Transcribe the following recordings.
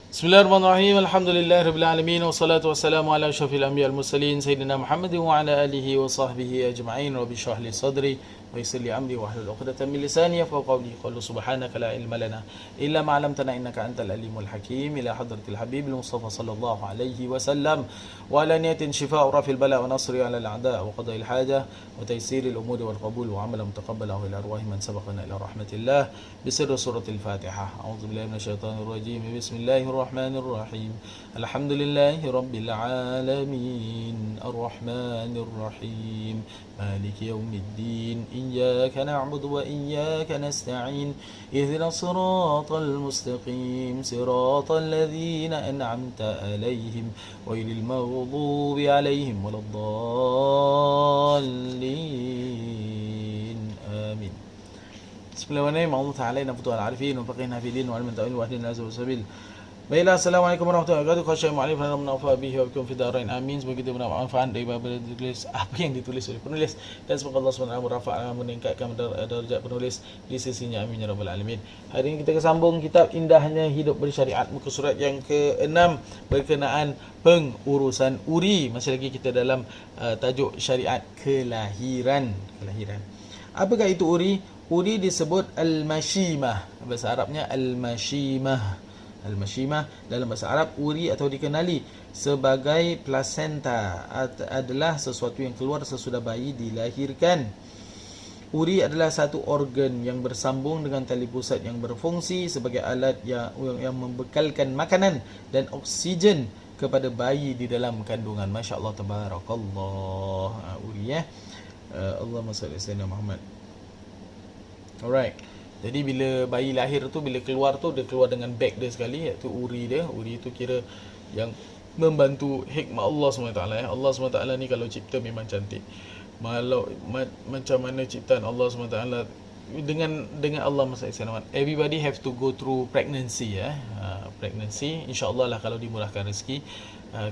Bismillahirrahmanirrahim. Alhamdulillahirabbil alamin wassalatu wassalamu ala asyrafil anbiya'il mursalin sayyidina Muhammadin wa ala alihi wa sahbihi ajma'in. Rabbi shrah li sadri wa yassir li amri wahlul 'uqdatam min lisani yafqahu qawli. Qul subhanaka la ilma lana illa ma 'allamtana innaka antal alimul hakim. Ila hadratil habibil mustafa sallallahu alaihi wasallam wa ala niyatin shifa'u rafil bala wa nasri 'ala al-a'da wa qada'il haja wa taysiril umuri wal qabul wa 'amalan mutaqabbalan ila arwahi man sabaqana ila rahmatillah bisirri suratil Fatihah. A'udzubillahi minasyaitonir rajim. Bismillahirrahmanirrahim. Alhamdulillahi rabbil alamin. Arrahmanirrahim. Maliki yaumiddin. Iyyaka na'budu wa iyyaka nasta'in. Ihdinas siratal mustaqim. Siratal ladzina an'amta 'alaihim ghairil maghdubi 'alaihim waladdallin. Amin. Bismillahirrahmanirrahim. Allah Ta'ala naftu al-arifin wa faqihna fi din wa ilman ta'wil wa ahdina nazwa sabil. Baiklah, Assalamualaikum warahmatullahi wabarakatuh. Khasyai mu'alif dan menafa bihi wa bikum fi darain. Amin. Semoga kita mendapat manfaat dari apa yang ditulis oleh penulis, dan semoga Allah SWT merafa'kan, meningkatkan darjat penulis di sisinya. Amin ya rabbal alamin. Hari ini kita sambung kitab Indahnya Hidup Bersyariat, muka surat yang ke-6 berkenaan pengurusan uri. Masih lagi kita dalam tajuk syariat kelahiran. Apakah itu uri? Uri disebut al-mashimah. Bahasa Arabnya al-mashimah. Al-mashimah dalam bahasa Arab, uri atau dikenali sebagai placenta adalah sesuatu yang keluar sesudah bayi dilahirkan. Uri adalah satu organ yang bersambung dengan tali pusat yang berfungsi sebagai alat yang membekalkan makanan dan oksigen kepada bayi di dalam kandungan. Masya Allah, tabarakallah. Uri Allahumma salli ala sayyidina Muhammad. Alright. Jadi bila bayi lahir tu, bila keluar tu, dia keluar dengan beg dia sekali, iaitu uri dia. Uri tu kira yang membantu hikmah Allah SWT. Allah SWT ni kalau cipta memang cantik. Macam mana ciptaan Allah SWT dengan Allah SWT. Everybody have to go through pregnancy. Pregnancy, insyaAllah lah kalau dimurahkan rezeki.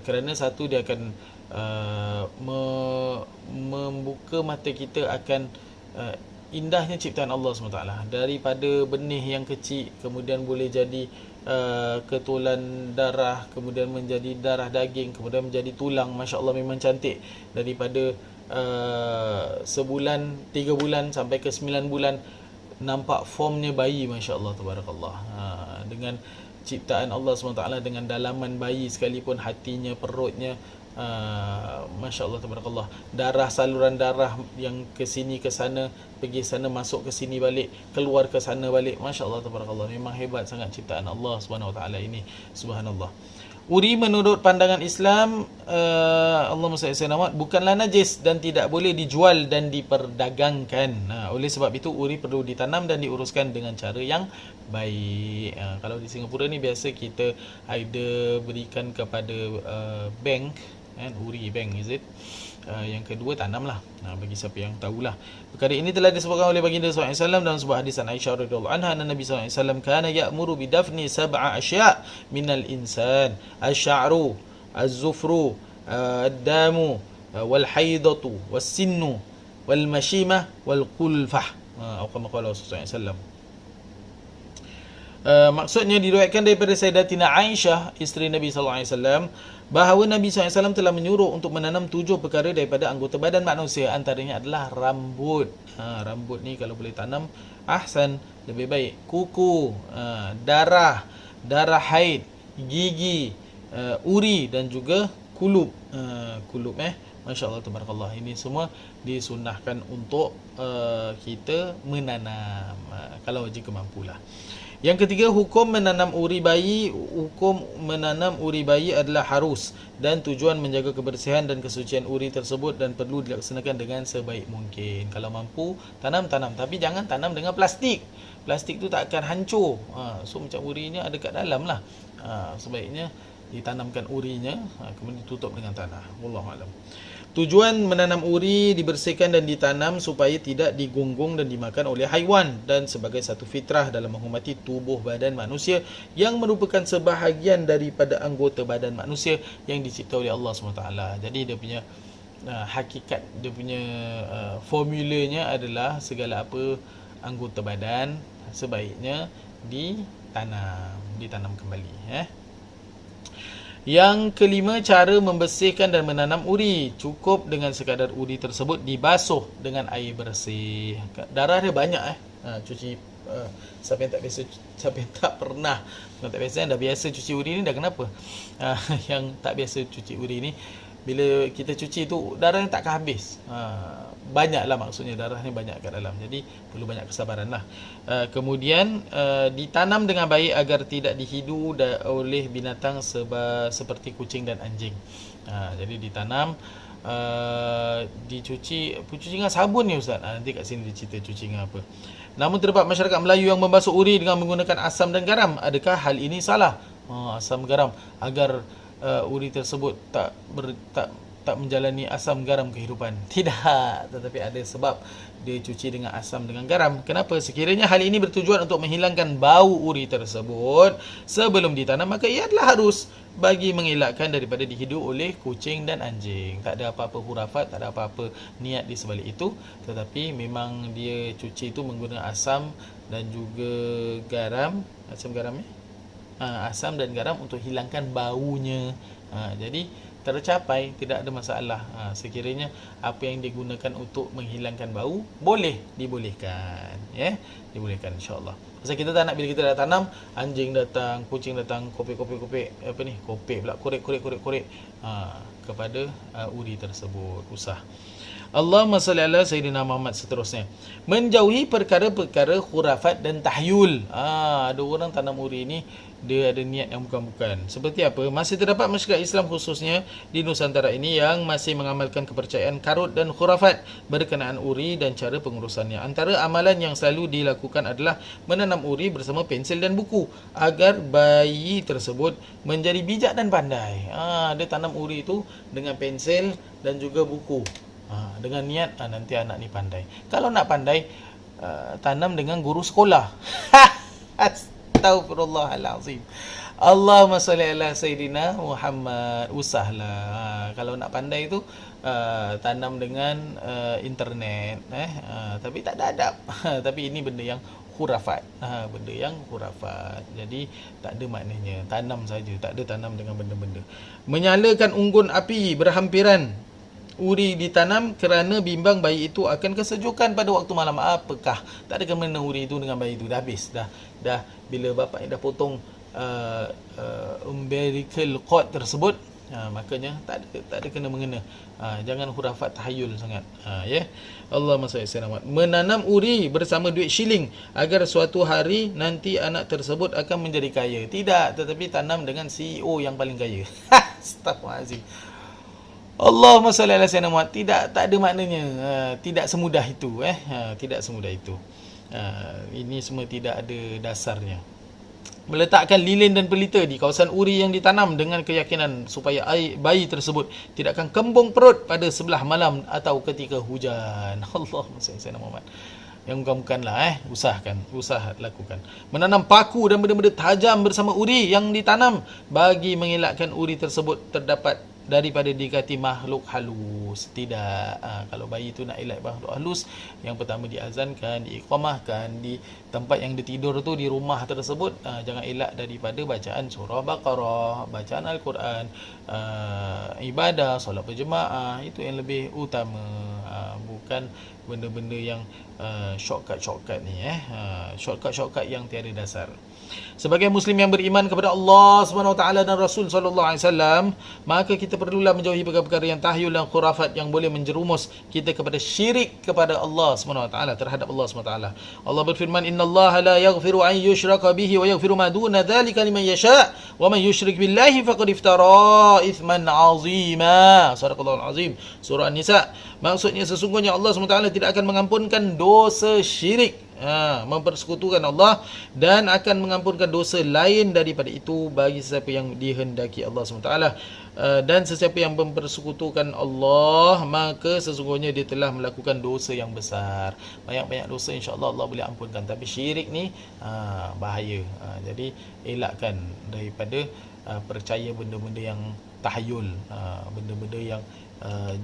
Kerana satu, dia akan membuka mata kita akan indahnya ciptaan Allah SWT. Daripada benih yang kecil, kemudian boleh jadi ketulan darah, kemudian menjadi darah daging, kemudian menjadi tulang. Masya Allah, memang cantik. Daripada sebulan, 3 bulan sampai ke 9 bulan, nampak formnya bayi. Masya Allah, tabarakallah. Dengan ciptaan Allah SWT, dengan dalaman bayi sekalipun, hatinya, perutnya, Masya Allah, tabarakallah. Darah, saluran darah yang ke sini ke sana, pergi sana, masuk ke sini balik, keluar ke sana balik. Masya Allah, tabarakallah. Memang hebat sangat ciptaan Allah SWT ini. Subhanallah. Uri menurut pandangan Islam, Allahumma salli ala Muhammad, bukanlah najis dan tidak boleh dijual dan diperdagangkan. Oleh sebab itu, uri perlu ditanam dan diuruskan dengan cara yang baik. Kalau di Singapura ni biasa kita either berikan kepada bank, uri bank, is it? Yang kedua, tanamlah. Bagi siapa yang tahulah. Perkara ini telah disebutkan oleh baginda SAW dalam sebuah hadis Aisyah radhiyallahu anha, Nabi SAW kana ya'muru bidafni sab'a asya' minal insan, asy-sya'ru, az-zufru, ad-damu, wal haidatu, was-sinnu, wal mashimah, wal qulfah. Atau kama qala Rasulullah SAW. Maksudnya diriwayatkan daripada Sayyidatina Aisyah, isteri Nabi SAW, bahawa Nabi SAW telah menyuruh untuk menanam 7 perkara daripada anggota badan manusia. Antaranya adalah rambut. Rambut ni kalau boleh tanam, ahsan, lebih baik. Kuku, darah haid, gigi, uri dan juga kulub. Masya Allah, tabarakallah. Ini semua disunahkan untuk kita menanam, kalau jika mampulah. Yang ketiga, hukum menanam uri bayi. Hukum menanam uri bayi adalah harus, dan tujuan menjaga kebersihan dan kesucian uri tersebut, dan perlu dilaksanakan dengan sebaik mungkin. Kalau mampu, tanam. Tapi jangan tanam dengan plastik. Plastik tu tak akan hancur. So macam urinya ada kat dalam lah. Sebaiknya ditanamkan urinya, kemudian ditutup dengan tanah. Wallahualam. Tujuan menanam uri dibersihkan dan ditanam supaya tidak digunggung dan dimakan oleh haiwan, dan sebagai satu fitrah dalam menghormati tubuh badan manusia yang merupakan sebahagian daripada anggota badan manusia yang dicipta oleh Allah SWT. Jadi dia punya hakikat, dia punya formulanya adalah segala apa anggota badan sebaiknya ditanam kembali. Yang kelima, cara membersihkan dan menanam uri. Cukup dengan sekadar uri tersebut dibasuh dengan air bersih. Darah dia banyak cuci. Siapa yang tak biasa, siapa yang tak pernah, bukan tak biasa, dah biasa cuci uri ni dah kenapa? Yang tak biasa cuci uri ni, bila kita cuci tu darah ni takkan habis. Banyaklah, maksudnya darah ni banyak kat dalam. Jadi perlu banyak kesabaran lah. Kemudian ditanam dengan baik agar tidak dihidu oleh binatang seperti kucing dan anjing. Jadi ditanam, dicuci dengan sabun ni Ustaz. Nanti kat sini dia cerita cuci dengan apa. Namun terdapat masyarakat Melayu yang membasuh uri dengan menggunakan asam dan garam. Adakah hal ini salah? Asam garam agar uri tersebut tak menjalani asam garam kehidupan. Tidak, tetapi ada sebab dia cuci dengan asam dengan garam. Kenapa? Sekiranya hal ini bertujuan untuk menghilangkan bau uri tersebut sebelum ditanam, maka ia adalah harus bagi mengelakkan daripada dihidu oleh kucing dan anjing. Tak ada apa-apa hurafat, tak ada apa-apa niat di sebalik itu, tetapi memang dia cuci itu menggunakan asam dan juga garam. Asam garam asam dan garam untuk hilangkan baunya. Jadi tercapai, tidak ada masalah. Sekiranya apa yang digunakan untuk menghilangkan bau dibolehkan, dibolehkan insya-Allah. Pasal kita tak nak bila kita dah tanam, anjing datang, kucing datang, korek kepada uri tersebut. Usah. Allahumma salli ala Sayyidina Muhammad. Seterusnya, menjauhi perkara-perkara khurafat dan tahyul. Ada orang tanam uri ni dia ada niat yang bukan-bukan. Seperti apa? Masih terdapat masyarakat Islam khususnya di Nusantara ini yang masih mengamalkan kepercayaan karut dan khurafat berkenaan uri dan cara pengurusannya. Antara amalan yang selalu dilakukan adalah menanam uri bersama pensel dan buku agar bayi tersebut menjadi bijak dan pandai. Dia tanam uri itu dengan pensel dan juga buku. Dengan niat nanti anak ni pandai. Kalau nak pandai, tanam dengan guru sekolah. Astaghfirullahalazim. Allahumma salli ala Sayyidina Muhammad. Usahlah. Kalau nak pandai tu, tanam dengan internet. Tapi tak ada adab. Tapi ini benda yang khurafat. Benda yang khurafat. Jadi tak ada maknanya. Tanam saja, tak ada tanam dengan benda-benda. Menyalakan unggun api berhampiran. Uri ditanam kerana bimbang bayi itu akan kesejukan pada waktu malam. Apakah? Tak ada kena uri itu dengan bayi itu. Dah habis. Dah bila bapak dah potong umbilical cord tersebut, makanya tak ada kena mengena. Jangan hurafat tahayul sangat. Allahumma salli ala Muhammad. Menanam uri bersama duit shilling agar suatu hari nanti anak tersebut akan menjadi kaya. Tidak, tetapi tanam dengan CEO yang paling kaya. Astaghfirullahalazim. Allahumma salli ala Sayyidina Muhammad. Tak ada maknanya. Tidak semudah itu. Tidak semudah itu. Ini semua tidak ada dasarnya. Meletakkan lilin dan pelita di kawasan uri yang ditanam dengan keyakinan supaya bayi tersebut tidak akan kembung perut pada sebelah malam atau ketika hujan. Allahumma salli ala Sayyidina Muhammad. Yang bukan-bukanlah, usah lakukan. Menanam paku dan benda-benda tajam bersama uri yang ditanam bagi mengelakkan uri tersebut terdapat daripada dikati makhluk halus. Tidak. Kalau bayi tu nak elak makhluk halus, yang pertama diazankan, diiqamahkan di tempat yang dia tidur tu, di rumah tersebut. Jangan elak daripada bacaan surah Baqarah, bacaan Al-Quran, ibadah, solat berjemaah. Itu yang lebih utama. Bukan benda-benda yang shortcut ni. Shortcut yang tiada dasar. Sebagai muslim yang beriman kepada Allah Subhanahu Wa Taala dan Rasul sallallahu alaihi wasallam, maka kita perlulah menjauhi perkara-perkara yang tahyul dan khurafat yang boleh menjerumus kita kepada syirik kepada Allah Subhanahu Wa Taala, terhadap Allah Subhanahu Wa Taala. Allah berfirman, "Innallaha la yaghfiru an yushraka bihi wa yaghfiru ma duna dzalika liman yasha' wa man yusyrik billahi faqad iftara itsman 'azima." Sadaqallahul azim. Surah An-Nisa. Maksudnya sesungguhnya Allah Subhanahu Wa Taala tidak akan mengampunkan dosa syirik, mempersekutukan Allah, dan akan mengampunkan dosa lain daripada itu bagi sesiapa yang dihendaki Allah SWT. Dan sesiapa yang mempersekutukan Allah, maka sesungguhnya dia telah melakukan dosa yang besar. Banyak-banyak dosa insya-Allah Allah boleh ampunkan, tapi syirik ni bahaya. Jadi elakkan daripada percaya benda-benda yang tahayul, benda-benda yang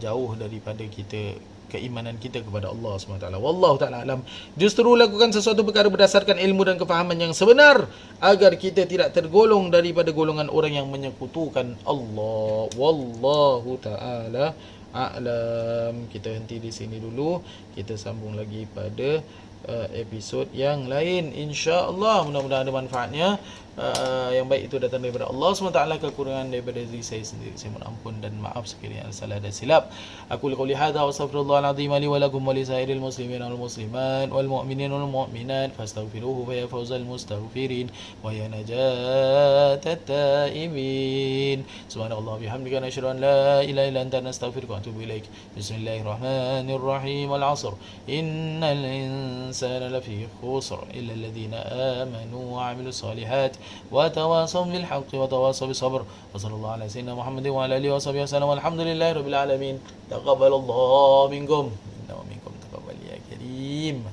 jauh daripada kita keimanan kita kepada Allah SWT. Wallahu ta'ala alam. Justru lakukan sesuatu perkara berdasarkan ilmu dan kefahaman yang sebenar agar kita tidak tergolong daripada golongan orang yang menyekutukan Allah. Wallahu ta'ala a'lam. Kita henti di sini dulu. Kita sambung lagi pada episod yang lain, insya-Allah. Mudah-mudahan ada manfaatnya. Yang baik itu datang daripada Allah SWT, kekurangan daripada diri saya sendiri. Saya mohon ampun dan maaf sekiranya ada salah dan silap. Aku qouli hadza wa astaghfirullahal azim li wa lakum wa li sairil muslimin wal muslimat wal mu'minin wal mu'minat fastaghfiruhu fa ya fawzal mustaghfirin wa ya najatat taibin. Subhanallah bihamdika nasyhadu an la ilaha illa anta nastaghfiruka wa atubu ilaik. Bismillahirrahmanirrahim. Wal 'asr innal insana lafi khusr illa alladhina amanu wa 'amilus solihat وتواصوا بالحق وتواصوا بالصبر وصلى الله على سيدنا محمد وعلى اله وصحبه وسلم والحمد لله رب العالمين تقبل الله منكم ومنكم تقبل يا كريم.